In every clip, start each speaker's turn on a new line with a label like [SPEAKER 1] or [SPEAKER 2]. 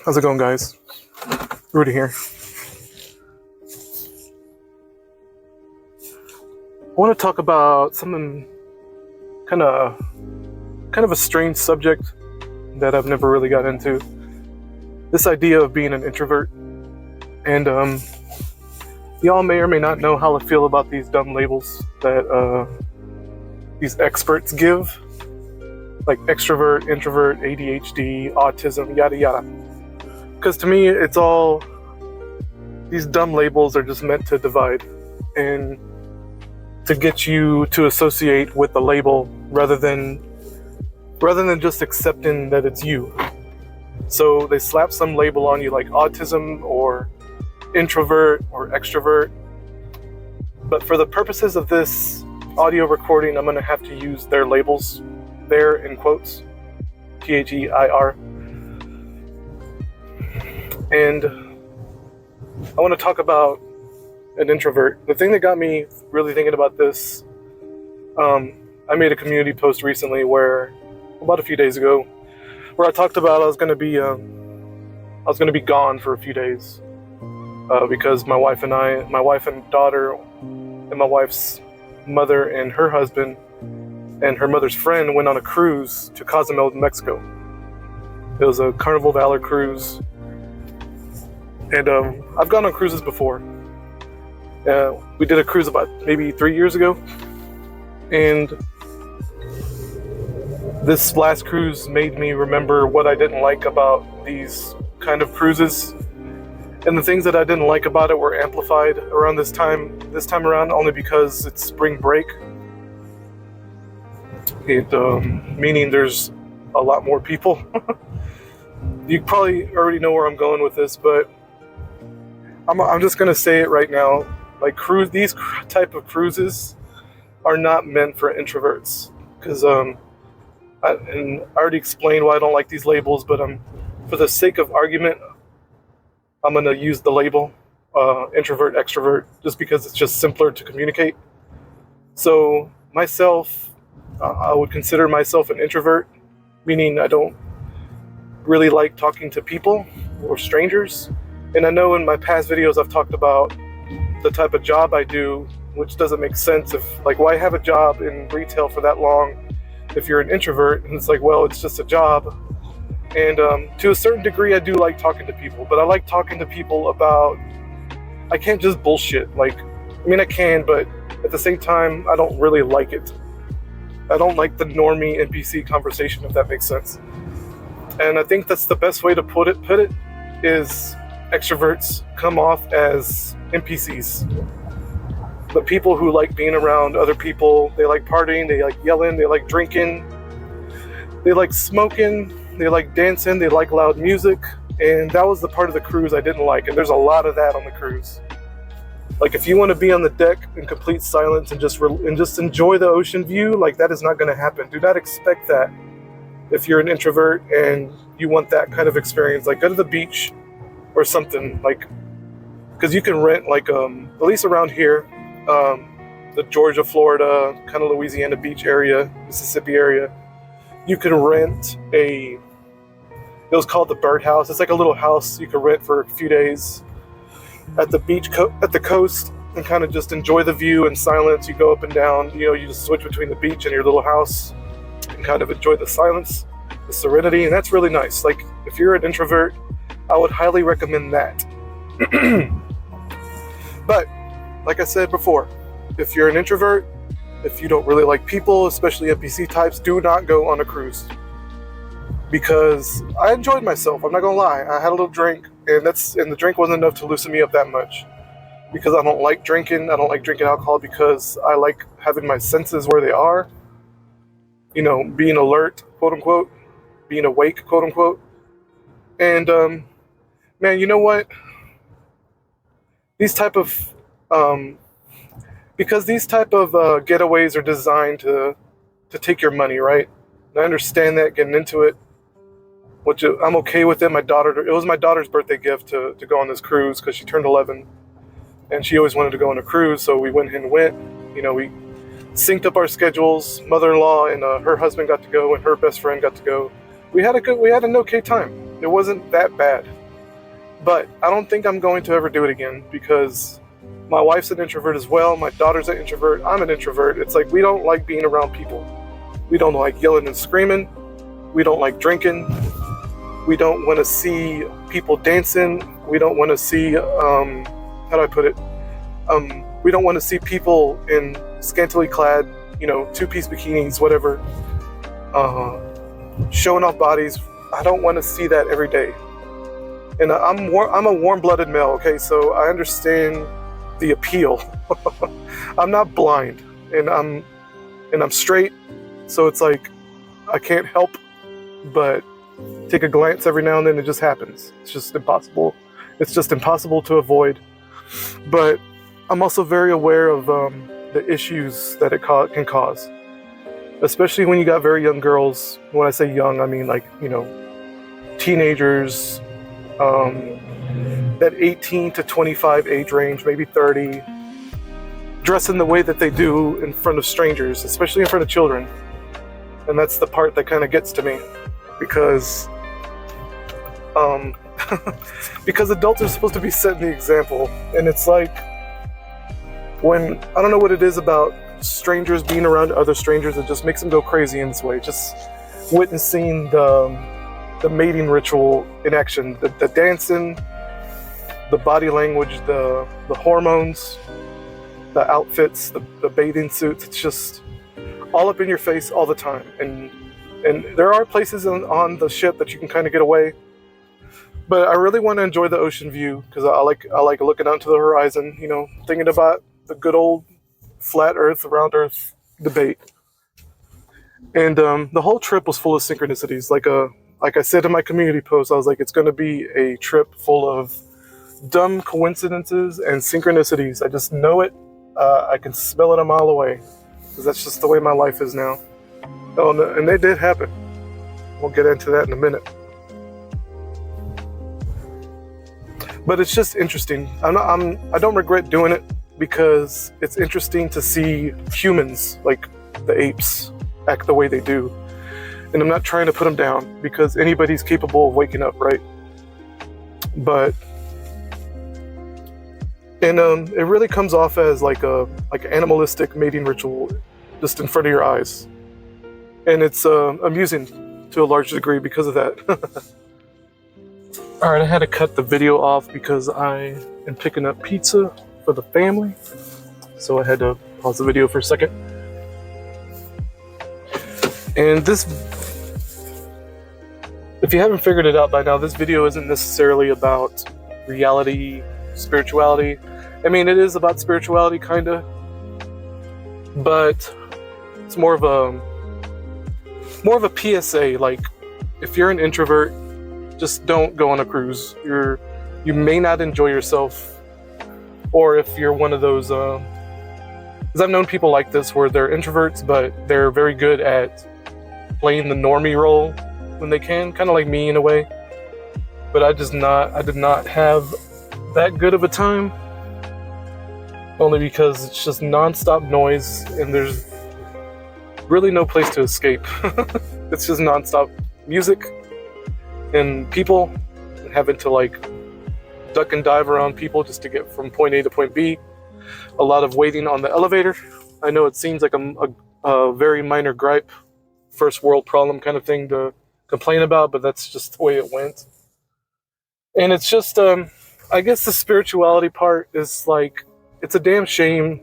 [SPEAKER 1] How's it going, guys? Rudy here. I want to talk about something kind of a strange subject that I've never really got into. This idea of being an introvert. And y'all may or may not know how I feel about these dumb labels that these experts give, like extrovert, introvert, ADHD, autism, yada yada. Because to me, it's all, these dumb labels are just meant to divide and to get you to associate with the label rather than just accepting that it's you. So they slap some label on you like autism or introvert or extrovert. But for the purposes of this audio recording, I'm going to have to use their labels, their in quotes, THEIR. And I want to talk about an introvert. The thing that got me really thinking about this, I made a community post recently about a few days ago, where I talked about I was going to be gone for a few days because my wife and daughter, and my wife's mother and her husband and her mother's friend went on a cruise to Cozumel, Mexico. It was a Carnival Valor cruise. And I've gone on cruises before. We did a cruise about maybe 3 years ago. And this last cruise made me remember what I didn't like about these kind of cruises. And the things that I didn't like about it were amplified around this time around, only because it's spring break. Meaning there's a lot more people. You probably already know where I'm going with this, but I'm just gonna say it right now. Like these type of cruises are not meant for introverts, because I already explained why I don't like these labels. But for the sake of argument, I'm gonna use the label introvert, extrovert, just because it's just simpler to communicate. So myself, I would consider myself an introvert, meaning I don't really like talking to people or strangers. And I know in my past videos I've talked about the type of job I do, which doesn't make sense. Why have a job in retail for that long if you're an introvert? And it's like, well, it's just a job. And to a certain degree, I do like talking to people, but I like talking to people about, I can't just bullshit. I can, but at the same time, I don't really like it. I don't like the normie NPC conversation, if that makes sense. And I think that's the best way to put it is extroverts come off as NPCs. The people who like being around other people, they like partying, they like yelling, they like drinking, they like smoking, they like dancing, they like loud music. And that was the part of the cruise I didn't like. And there's a lot of that on the cruise. Like, if you want to be on the deck in complete silence and just enjoy the ocean view, that is not going to happen. Do not expect that if you're an introvert and you want that kind of experience. Go to the beach or something, because you can rent, at least around here, the Georgia, Florida, kind of Louisiana beach area, Mississippi area, you can rent it was called the Birdhouse. It's like a little house you can rent for a few days at the beach, at the coast, and kind of just enjoy the view in silence. You go up and down, you just switch between the beach and your little house and kind of enjoy the silence, the serenity, and that's really nice. If you're an introvert, I would highly recommend that. But, like I said before, if you're an introvert, if you don't really like people, especially NPC types, do not go on a cruise. Because I enjoyed myself, I'm not gonna lie. I had a little drink, and the drink wasn't enough to loosen me up that much. Because I don't like drinking alcohol, because I like having my senses where they are. Being alert, quote unquote, being awake, quote unquote. And man, you know what? These type of getaways are designed to take your money, right? And I understand that getting into it, which I'm okay with it. It was my daughter's birthday gift to go on this cruise because she turned 11, and she always wanted to go on a cruise, so we went and went. We synced up our schedules. Mother-in-law and her husband got to go, and her best friend got to go. We had an okay time. It wasn't that bad. But I don't think I'm going to ever do it again because my wife's an introvert as well. My daughter's an introvert. I'm an introvert. It's like we don't like being around people. We don't like yelling and screaming. We don't like drinking. We don't want to see people dancing. We don't want to see, how do I put it? We don't want to see people in scantily clad, two-piece bikinis, whatever, showing off bodies. I don't want to see that every day. And I'm a warm-blooded male, okay? So I understand the appeal. I'm not blind, and I'm straight, so it's like I can't help but take a glance every now and then. It just happens. It's just impossible. It's just impossible to avoid. But I'm also very aware of the issues that it can cause, especially when you got very young girls. When I say young, I mean like teenagers. That 18 to 25 age range, maybe 30, dressing the way that they do in front of strangers, especially in front of children. And that's the part that kind of gets to me, because because adults are supposed to be setting the example, and it's like when I don't know what it is about strangers being around other strangers, it just makes them go crazy in this way. Just witnessing the mating ritual in action, the dancing, the body language, the hormones, the outfits, the bathing suits. It's just all up in your face all the time. And there are places on the ship that you can kind of get away. But I really want to enjoy the ocean view because I like looking out to the horizon, thinking about the good old flat Earth, round Earth debate. And the whole trip was full of synchronicities. Like I said in my community post, I was like, it's going to be a trip full of dumb coincidences and synchronicities. I just know it. I can smell it a mile away because that's just the way my life is now. Oh, no, and they did happen. We'll get into that in a minute. But it's just interesting. I don't regret doing it because it's interesting to see humans, like the apes, act the way they do. And I'm not trying to put them down because anybody's capable of waking up, right? But it really comes off as like an animalistic mating ritual just in front of your eyes. And it's amusing to a large degree because of that. All right, I had to cut the video off because I am picking up pizza for the family. So I had to pause the video for a second. And if you haven't figured it out by now, this video isn't necessarily about reality, spirituality. I mean, it is about spirituality, kinda, but it's more of a PSA. Like, if you're an introvert, just don't go on a cruise. You may not enjoy yourself, or if you're one of those, because I've known people like this where they're introverts, but they're very good at playing the normie role when they can, kind of like me in a way. But I did not have that good of a time, only because it's just non-stop noise and there's really no place to escape. It's just non-stop music and people, and having to like duck and dive around people just to get from point A to point B. A lot of waiting on the elevator. I know it seems like a very minor gripe, first world problem kind of thing to complain about, but that's just the way it went. And it's just, I guess the spirituality part is like, it's a damn shame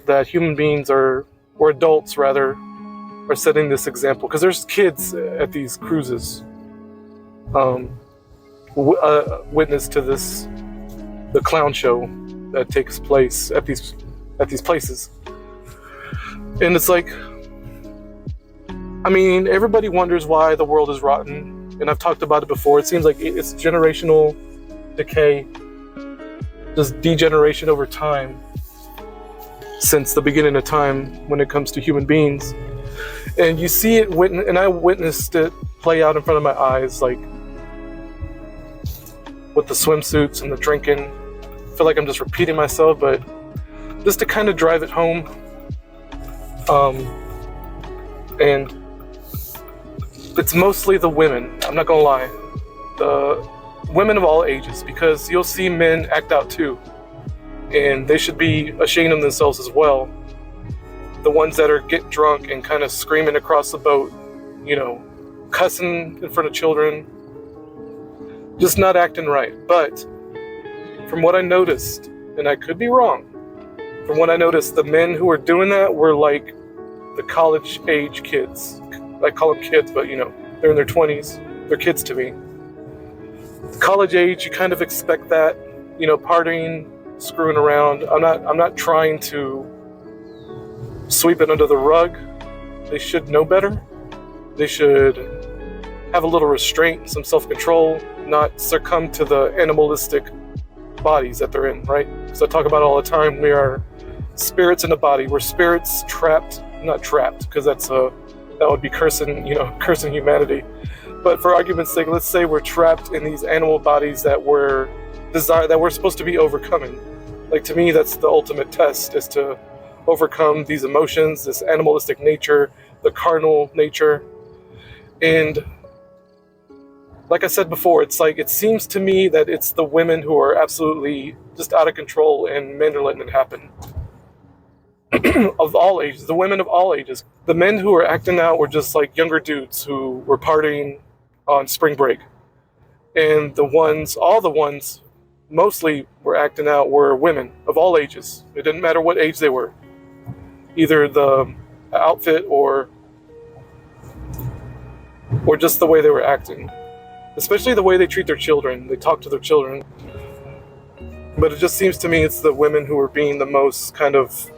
[SPEAKER 1] that human beings or adults rather, are setting this example. Because there's kids at these cruises, witness to the clown show that takes place at these places. And it's like, I mean, everybody wonders why the world is rotten, and I've talked about it before. It seems like it's generational decay, just degeneration over time since the beginning of time when it comes to human beings. And you see it, and I witnessed it play out in front of my eyes, like with the swimsuits and the drinking. I feel like I'm just repeating myself, but just to kind of drive it home. And it's mostly the women. I'm not gonna lie, the women of all ages, because you'll see men act out too, and they should be ashamed of themselves as well. The ones that are getting drunk and kind of screaming across the boat, you know, cussing in front of children, just not acting right. But from what I noticed, and I could be wrong, from what I noticed, the men who were doing that were like the college age kids. I call them kids, but you know, they're in their 20s. They're kids to me. College age, you kind of expect that, you know, partying, screwing around. I'm not trying to sweep it under the rug. They should know better. They should have a little restraint, some self-control, not succumb to the animalistic bodies that they're in, right? Because I talk about it all the time. We are spirits in a body. We're spirits trapped, not trapped, because that would be cursing humanity. But for argument's sake, let's say we're trapped in these animal bodies that we're supposed to be overcoming. Like, to me, that's the ultimate test, is to overcome these emotions, this animalistic nature, the carnal nature. And like I said before, it's like, it seems to me that it's the women who are absolutely just out of control and men are letting it happen. Of all ages, the women of all ages. The men who were acting out were just like younger dudes who were partying on spring break. And all the ones mostly were acting out were women of all ages. It didn't matter what age they were. Either the outfit or just the way they were acting. Especially the way they treat their children. They talk to their children. But it just seems to me it's the women who are being the most kind of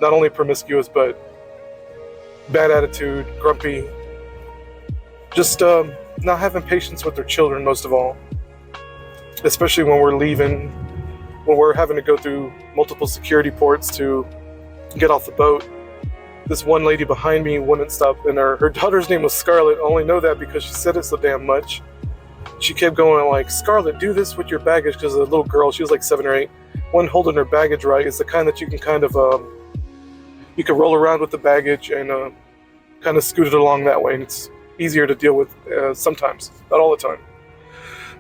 [SPEAKER 1] not only promiscuous, but bad attitude, grumpy. Just not having patience with their children, most of all. Especially when we're leaving, when we're having to go through multiple security ports to get off the boat. This one lady behind me wouldn't stop, and her daughter's name was Scarlett. I only know that because she said it so damn much. She kept going like, "Scarlett, do this with your baggage," because the little girl, she was like 7 or 8, wasn't holding her baggage right. It's the kind that you can kind of, you can roll around with the baggage and kind of scoot it along that way, and it's easier to deal with sometimes, not all the time.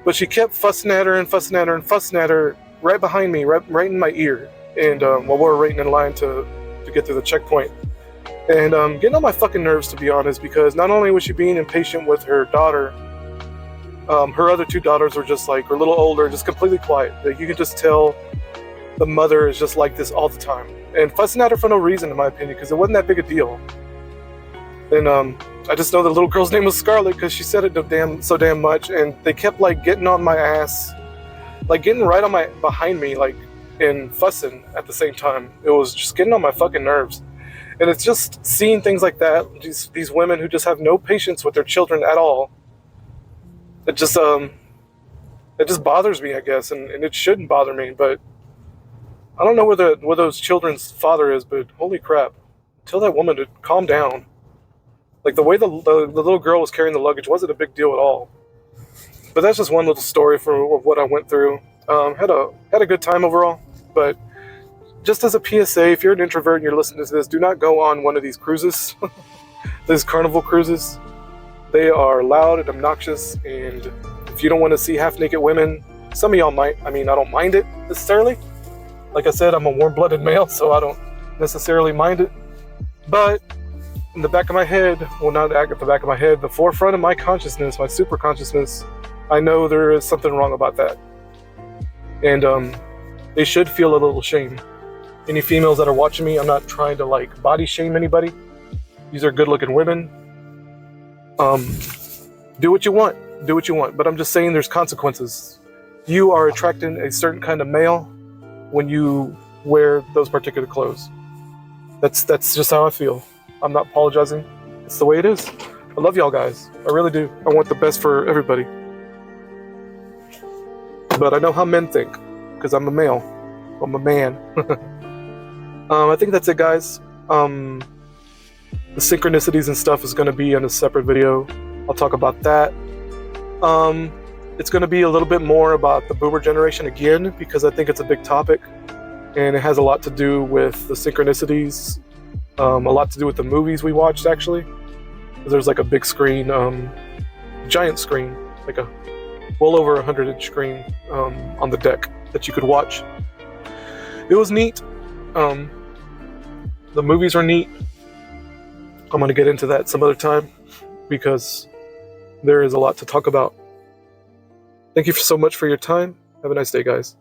[SPEAKER 1] But she kept fussing at her and fussing at her and fussing at her right behind me, right in my ear, and while we were waiting in line to get through the checkpoint. And getting on my fucking nerves, to be honest, because not only was she being impatient with her daughter, her other 2 daughters were just like, a little older, just completely quiet. Like, you can just tell the mother is just like this all the time. And fussing at her for no reason, in my opinion, because it wasn't that big a deal. And I just know the little girl's name was Scarlett because she said it so damn much, and they kept like getting on my ass, like getting right on behind me, like, and fussing at the same time. It was just getting on my fucking nerves. And it's just seeing things like that, these women who just have no patience with their children at all. It just bothers me, I guess, and it shouldn't bother me, but I don't know where those children's father is, but holy crap. Tell that woman to calm down. Like, the way the little girl was carrying the luggage wasn't a big deal at all. But that's just one little story for what I went through. Had a good time overall, but just as a PSA, if you're an introvert and you're listening to this, do not go on one of these cruises, these carnival cruises. They are loud and obnoxious, and if you don't want to see half-naked women, some of y'all might. I mean, I don't mind it necessarily. Like I said, I'm a warm-blooded male, so I don't necessarily mind it. But in the back of my head, well, not at the back of my head, the forefront of my consciousness, my super consciousness, I know there is something wrong about that. And they should feel a little shame. Any females that are watching me, I'm not trying to like body shame anybody. These are good-looking women. Do what you want, but I'm just saying there's consequences. You are attracting a certain kind of male when you wear those particular clothes. That's just how I feel. I'm not apologizing. It's the way it is. I love y'all guys. I really do. I want the best for everybody. But I know how men think, because I'm a male. I'm a man. I think that's it, guys. The synchronicities and stuff is going to be in a separate video. I'll talk about that. It's going to be a little bit more about the boomer generation again, because I think it's a big topic, and it has a lot to do with the synchronicities, a lot to do with the movies we watched, actually. There's like a big screen, giant screen, like a well over 100-inch screen on the deck that you could watch. It was neat. The movies are neat. I'm going to get into that some other time because there is a lot to talk about. Thank you so much for your time. Have a nice day, guys.